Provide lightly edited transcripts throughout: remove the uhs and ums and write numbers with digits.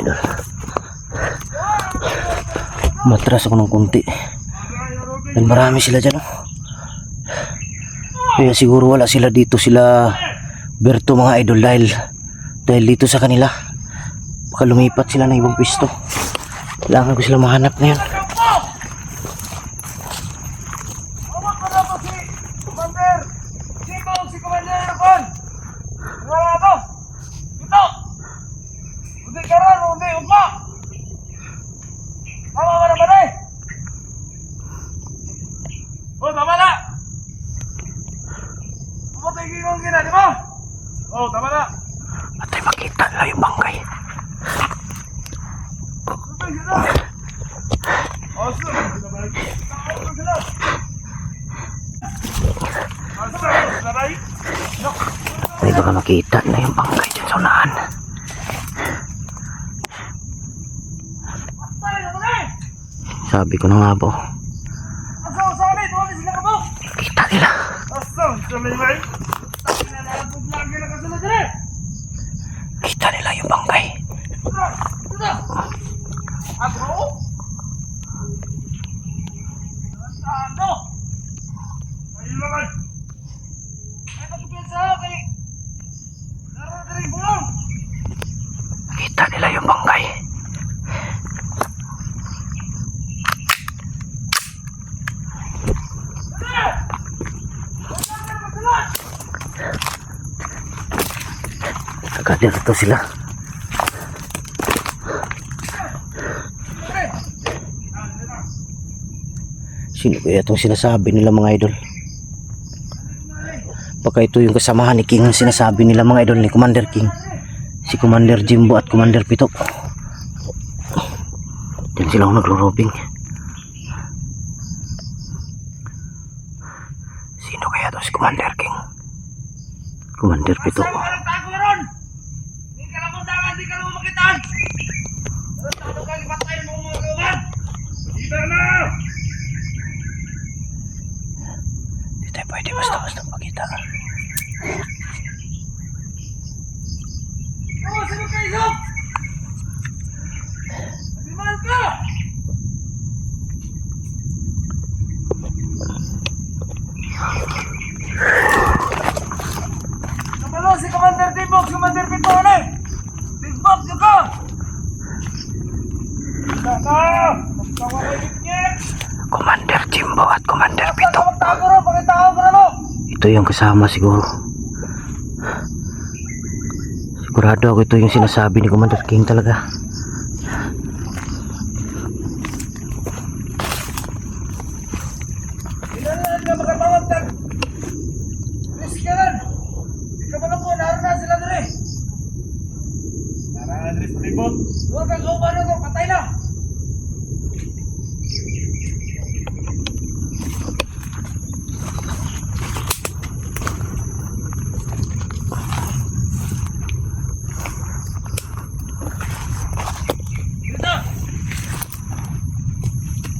idol. Matras ako ng kunti. Dan marami sila dyan, oh. Kaya siguro wala sila dito, sila Berto mga idol, dahil dito sa kanila baka lumipat sila ng ibang pisto. Kailangan ko sila mahanap ngayon. Oh, tama na. Atay, makita na yung bangkay. Atay, baka makita na yung bangkay dyan sa unahan. Sabi ko na nga po. Kita nila. Kita nila yung bangkay. Kita nila yung bangkay. Dito sila. Sino kaya itong sinasabi nila mga idol? Baka ito yung kasamahan ni King, sinasabi nila mga idol, ni Commander King, si Commander Jimbo at Commander Pito. Diyan sila nagro-robing. Sino kaya ito si Commander King, Commander Pito? Hindi tayo pwede basta-basta makita. Sino kayo? Animal ka! Kabalo si Commander Timbok, Commander Pitone! Timbok juga! Commander Jimbo at Commander Pito. Ito yung kasama siguro. Sigurado ako ito yung sinasabi ni Commander King talaga. Patay na!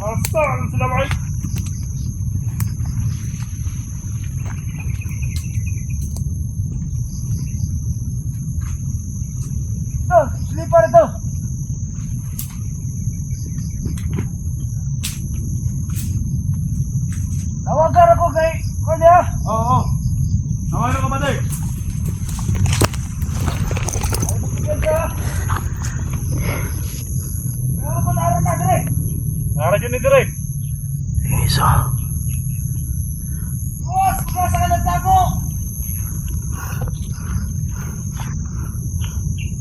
Asal sudah baik. Tuh, slipper tuh. Tawagan ako kay Kuya. Oo. Tawagan ako ba day? Nara dyan ni Direk. Isa. Buwas! Buwas ka nagtago!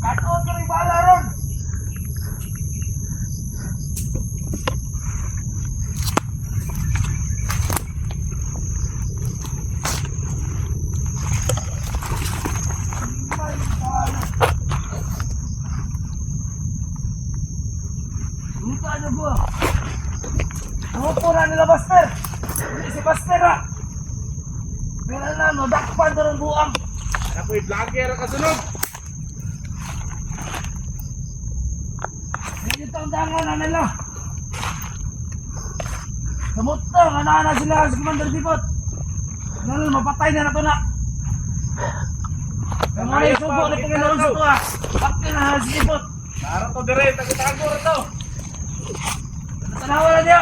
Katoon ka rin bahala ron! Luta niyo gua! Pura nila Buster. Hindi si Buster ha. Pero na no, dakpan doon buang. Ako'y vlogger ka sunod. Hindi itong dangan na nila. Samutang, ana sila sa Commander Dipot. Nalo, mapatay na na ito na. Kamay subo na Panginoon sa ito ha. Bakit na si Dipot. Nara to dire, tago-tago ra to. Tanawa na dia.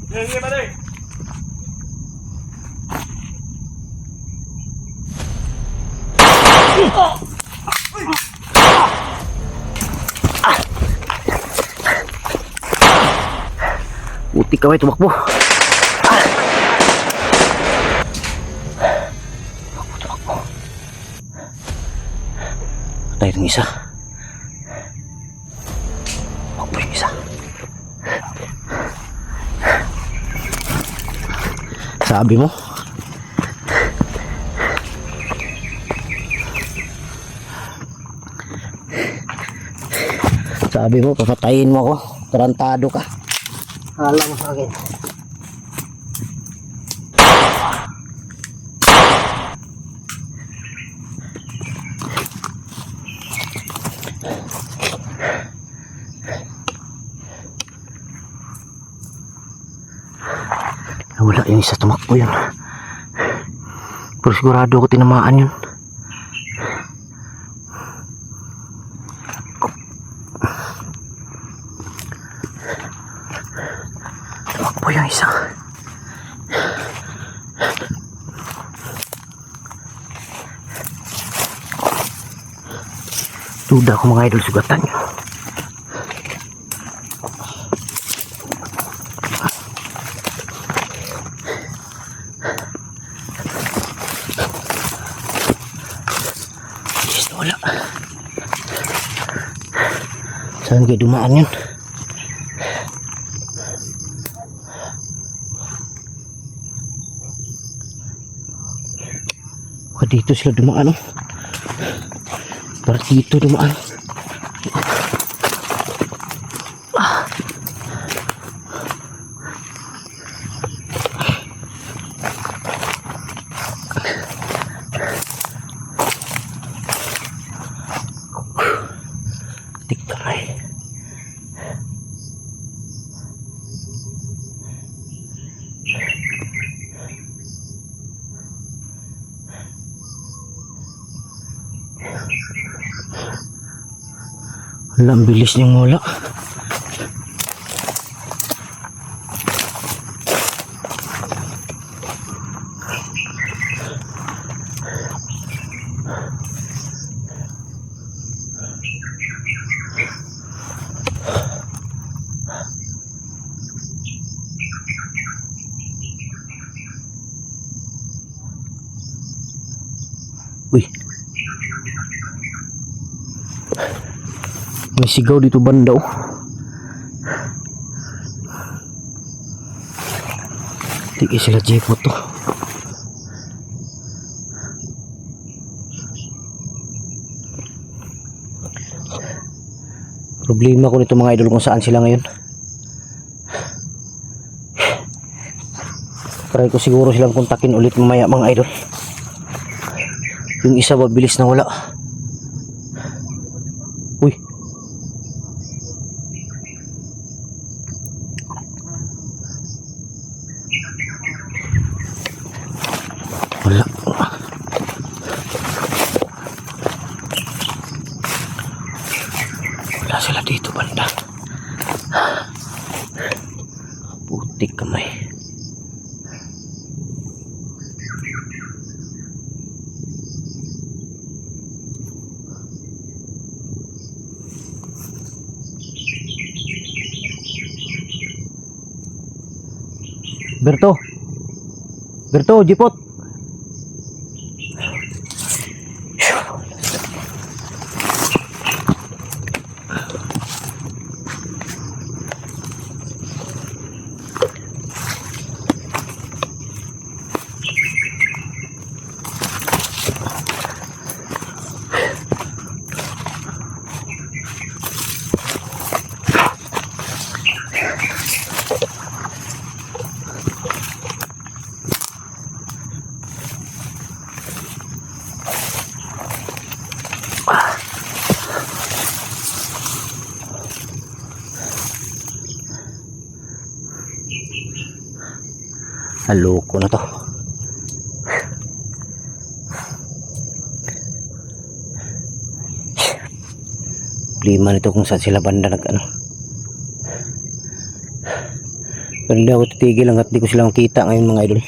Sige ba dai? Puti ka may tumakbo. Tumakbo. Patay itong isa. Tumakbo yung isa. Sabi mo? Sabi mo, papatayin mo ako. Tarantado ka. Hala mo sa akin. Wala yung isa, tumakbo yun. Pero sigurado ako tinamaan yun. Tumakbo yung isa. Duda ko mga idol, sugatan nyo. Yes, wala. Saan kayo dumaan yun? Dito sila dumaan, oh. Parang dito dumaan. Tikay. Ang bilis niyang wala. Uy. May sigaw dito banda, oh. Tiki sila jepot to. Problema ko nito mga idol kung saan sila ngayon. Try ko siguro silang kontakin ulit mamaya mga idol. Yung isa mabilis na wala. Uy. Wala. Wala sila dito banda. Putik kamay. Berto, jipot. Haloko na to. Problema nito kung saan sila banda nag ano. Pero hindi ako titigil hanggat di ko sila makita ngayon mga idol.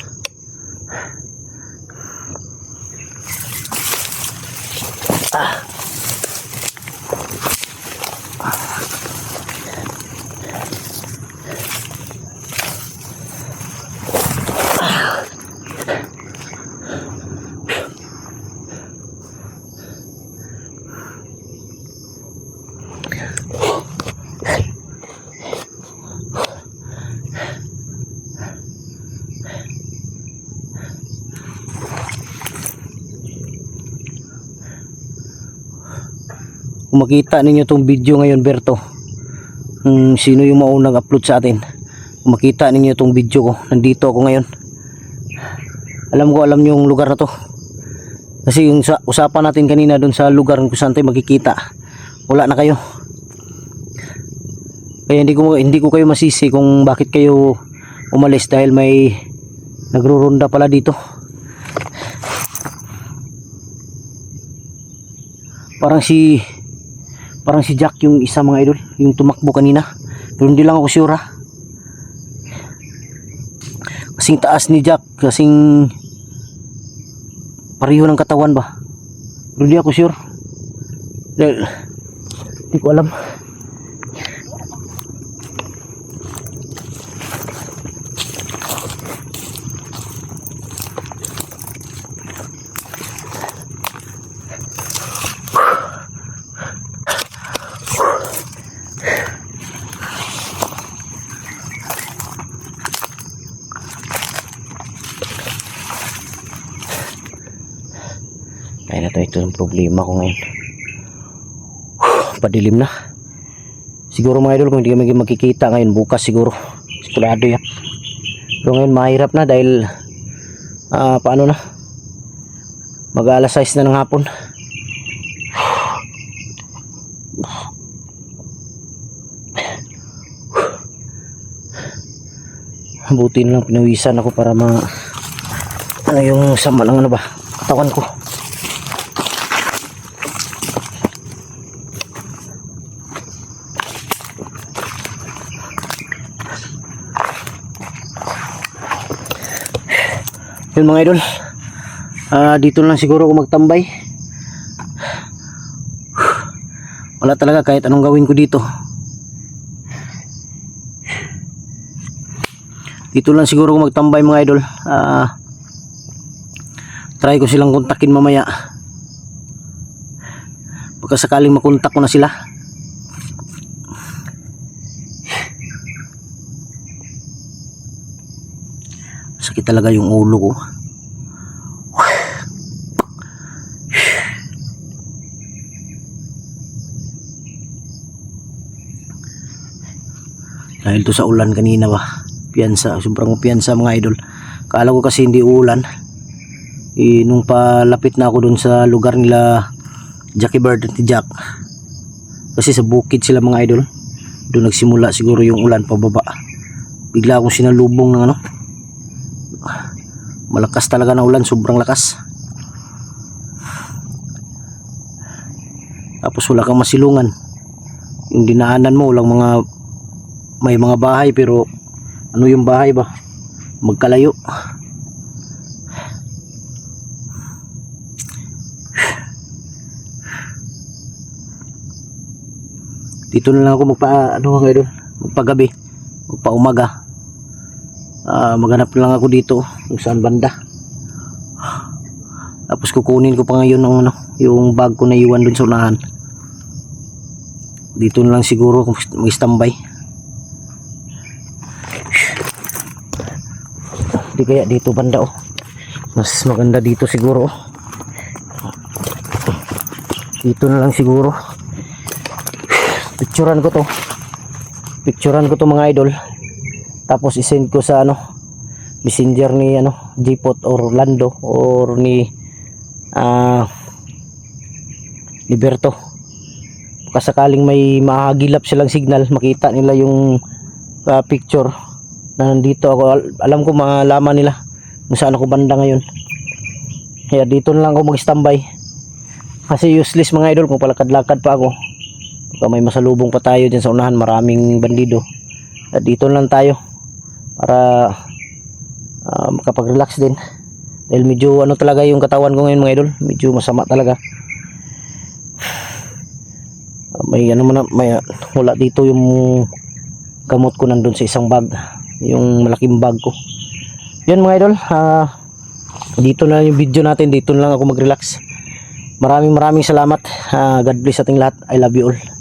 Kung makita ninyo itong video ngayon Berto, sino yung maunang upload sa atin, kung makita ninyo itong video ko, nandito ako ngayon. Alam nyo yung lugar na to kasi yung usapan natin kanina dun sa lugar kung saan tayo magkikita, wala na kayo. Kaya hindi ko kayo masisi kung bakit kayo umalis, dahil may nagruronda pala dito. Parang si Jack yung isa mga idol, yung tumakbo kanina, pero hindi lang ako sure ha. Kasing taas ni Jack, kasing pareho ng katawan ba, pero hindi ako sure dahil hindi ko alam. Kaya na ito yung problema ko ngayon. Padilim na. Siguro mga idol, kung hindi kami magkikita ngayon, bukas siguro. Sigurado yan. Pero ngayon mahirap na dahil paano na? Mag-alas 6 na ng hapon. Buti na lang pinawisan ako para ano yung sama ng ano ba, katawan ko. Yun mga idol, dito lang siguro ako magtambay. Wala talaga kahit anong gawin ko dito. Dito lang siguro ako magtambay mga idol. Try ko silang kontakin mamaya, baka sakaling makontak ko na sila. Sakit talaga yung ulo ko. Dahil to sa ulan kanina ba, piyansa, sobrang piyansa mga idol. Kala ko kasi hindi ulan. Nung palapit na ako dun sa lugar nila Jackie Bird at Jack, kasi sa bukid sila mga idol, doon nagsimula siguro yung ulan pababa. Bigla akong sinalubong ng ano, malakas talaga na ulan, sobrang lakas. Tapos wala kang masilungan, yung dinaanan mo walang may mga bahay, pero ano yung bahay ba, magkalayo. Dito na lang ako magpagabi, magpaumaga. Maghanap lang ako dito kung saan banda. Tapos kukunin ko pa ngayon ng yung bag ko na iwan dun sa unahan. Dito na lang siguro mag-standby. Di kaya dito banda mas maganda dito siguro. Dito na lang siguro. Picturean ko to mga idol, tapos isend ko sa messenger ni Jpot or Lando or ni Berto. Kasakaling may mahagilap silang signal, makita nila yung picture na nandito ako, alam ko malaman nila kung saan ako banda ngayon. Kaya dito na lang ako mag-standby kasi useless mga idol kung palakad-lakad pa ako. Baka may masalubong pa tayo dyan sa unahan, maraming bandido. At dito lang tayo para makapag-relax din. Dahil medyo ano talaga yung katawan ko ngayon mga idol, medyo masama talaga. May ano man, may wala dito yung gamot ko nandun sa isang bag, yung malaking bag ko. Yan mga idol, dito na yung video natin, dito na lang ako mag-relax. Maraming salamat. God bless ating lahat. I love you all.